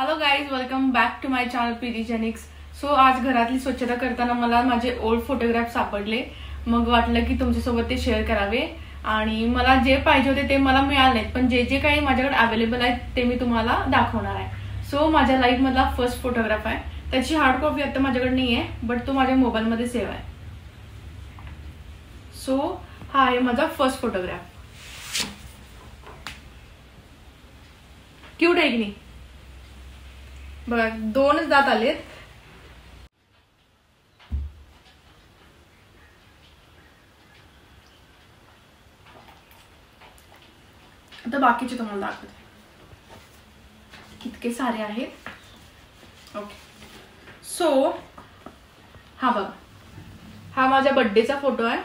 Hello guys, welcome back to my channel Preeti जेनिक्स. So आज घरातली स्वच्छता करताना मला माझे ओल्ड फोटोग्राफ सापडले. मग वाटलं की तुमच्यासोबत ते शेअर करावे. आणि मला जे पाहिजे होते ते मला मिळाले, पण जे जे काही माझ्याकडे अवेलेबल आहे ते मी तुम्हाला दाखवणार आहे. सो माझ्या लाईफ मधला फर्स्ट फोटोग्राफ आहे. त्याची हार्ड कॉपी आता माझ्याकडे नाही आहे, बट तो माझ्या मोबाईलमध्ये सेव्ह आहे. सो हा आहे माझा फर्स्ट फोटोग्राफ. क्यूट आहे की नाही? बघा, दोनच दात आलेत. आता बाकीचे तुम्हाला दाखवते. इतके सारे आहेत. ओके, सो हा बघा, हा माझ्या बर्थडेचा फोटो आहे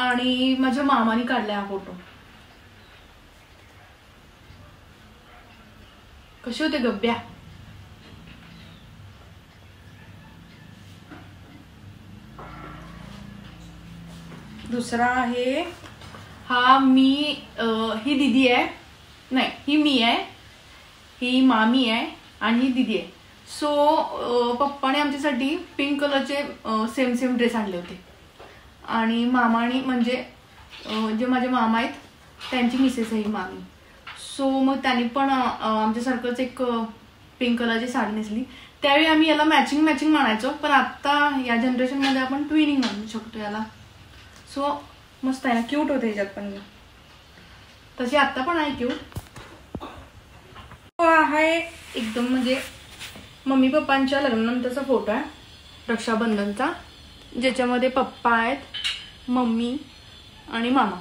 आणि माझ्या मामाने काढलाय हा फोटो. कसे होते गब्या? दुसरा आहे हा मी, ही दीदी आहे, नाही ही मी आहे, ही मामी आहे आणि ही दीदी आहे. सो पप्पाने आमच्यासाठी पिंक कलरचे सेम सेम ड्रेस आणले होते आणि मामाने म्हणजे जे माझे मामा आहेत त्यांची मिसेस आहे ही मामी. सो मग त्यांनी पण आमच्यासारखंच एक पिंक कलरची साडी नेसली. त्यावेळी आम्ही याला मॅचिंग मॅचिंग म्हणायचो, पण आता या जनरेशनमध्ये आपण ट्विनिंग म्हणू शकतो याला. सो मस्त आहे ना, क्यूट होते ह्याच्यात पण. तशी आता पण आहे क्यूट. आहे एकदम म्हणजे मम्मी पप्पांच्या लग्नानंतरचा फोटो आहे, रक्षाबंधनचा, ज्याच्यामध्ये पप्पा आहेत, मम्मी आणि मामा.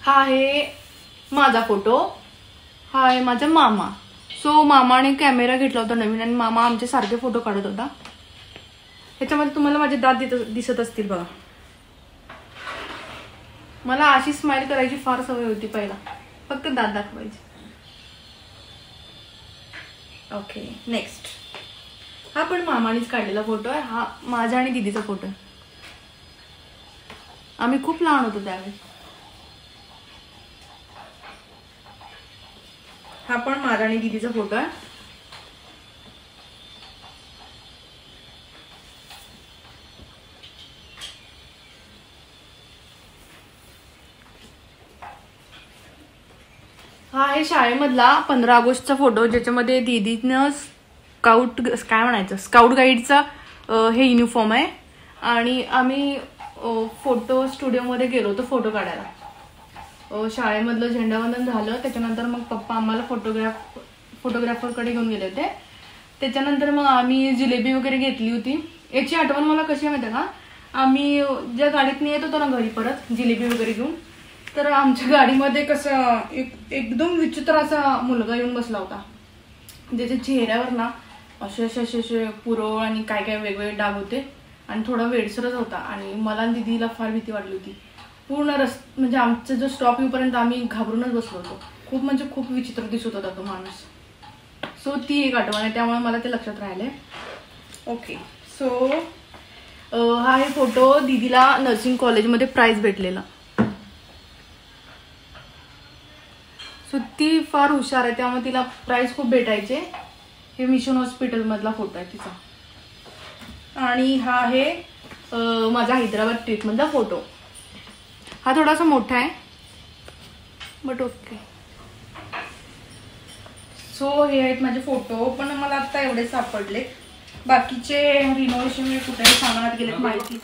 हा आहे माझा फोटो. हा आहे माझा मामा. सो मामाने कॅमेरा घेतला होता नवीन आणि मामा आमचे सारखे फोटो काढत होता. ह्याच्यामध्ये तुम्हाला माझे दात दिसत असतील बघा. मला अशी स्माइल करायची फार सवय होती पहिला, फक्त दात दाखवायची. ओके, नेक्स्ट हा पण मामानेच काढलेला फोटो आहे. हा माझा आणि दीदीचा फोटो आहे. आम्ही खूप लहान होतो त्यावेळी. हा पण माझा आणि दीदीचा फोटो आहे. हा आहे शाळेमधला 15 ऑगस्टचा फोटो, ज्याच्यामध्ये दीदीनं स्काउट गाईडचा हे युनिफॉर्म आहे आणि आम्ही फोटो स्टुडिओमध्ये गेलो होतो फोटो काढायला. शाळेमधलं झेंडावंदन झालं, त्याच्यानंतर मग पप्पा आम्हाला फोटोग्राफरकडे घेऊन गेले होते. त्याच्यानंतर मग आम्ही जिलेबी वगैरे घेतली होती. याची आठवण मला कशी माहिती आहे का, आम्ही ज्या गाडीत येत होतो ना घरी परत जिलेबी वगैरे घेऊन, तर आमच्या गाडीमध्ये कसं एकदम विचित्र असा मुलगा येऊन बसला होता, ज्याच्या चेहऱ्यावर ना असे असे असे पुरळ आणि काय काय वेगवेगळे डाग होते आणि थोडा वेडसरच होता. आणि मला आणि दीदीला फार भीती वाटली होती. पूर्ण म्हणजे आमचा जो स्टॉप येऊपर्यंत आम्ही घाबरूनच बसलो होतो. खूप म्हणजे खूप विचित्र दिसत होता तो माणूस. सो ती एक आठवण आहे, त्यामुळे मला ते लक्षात राहिले. ओके, सो हा हे फोटो दीदीला नर्सिंग कॉलेजमध्ये प्राइज भेटलेला. सो ती फार हुशार आहे, त्यामुळे तिला प्राइज खूप भेटायचे. हे मिशन हॉस्पिटल मधला फोटो आहे तिचा. आणि हा आहे माझा हैदराबाद ट्रिप मधला फोटो. हा थोडासा मोठा आहे, बट ओके. सो हे आहेत माझे फोटो, पण मला आता एवढे सापडले. बाकीचे रिनोव्हेशन कुठे सांगण्यात गेलेत माहिती.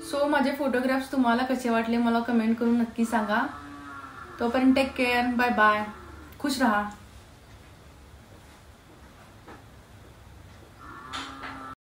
सो माझे फोटोग्राफ्स तुम्हाला कसे वाटले मला कमेंट करून नक्की सांगा. तोपर्यंत टेक केअर, बाय बाय, खुश रहा.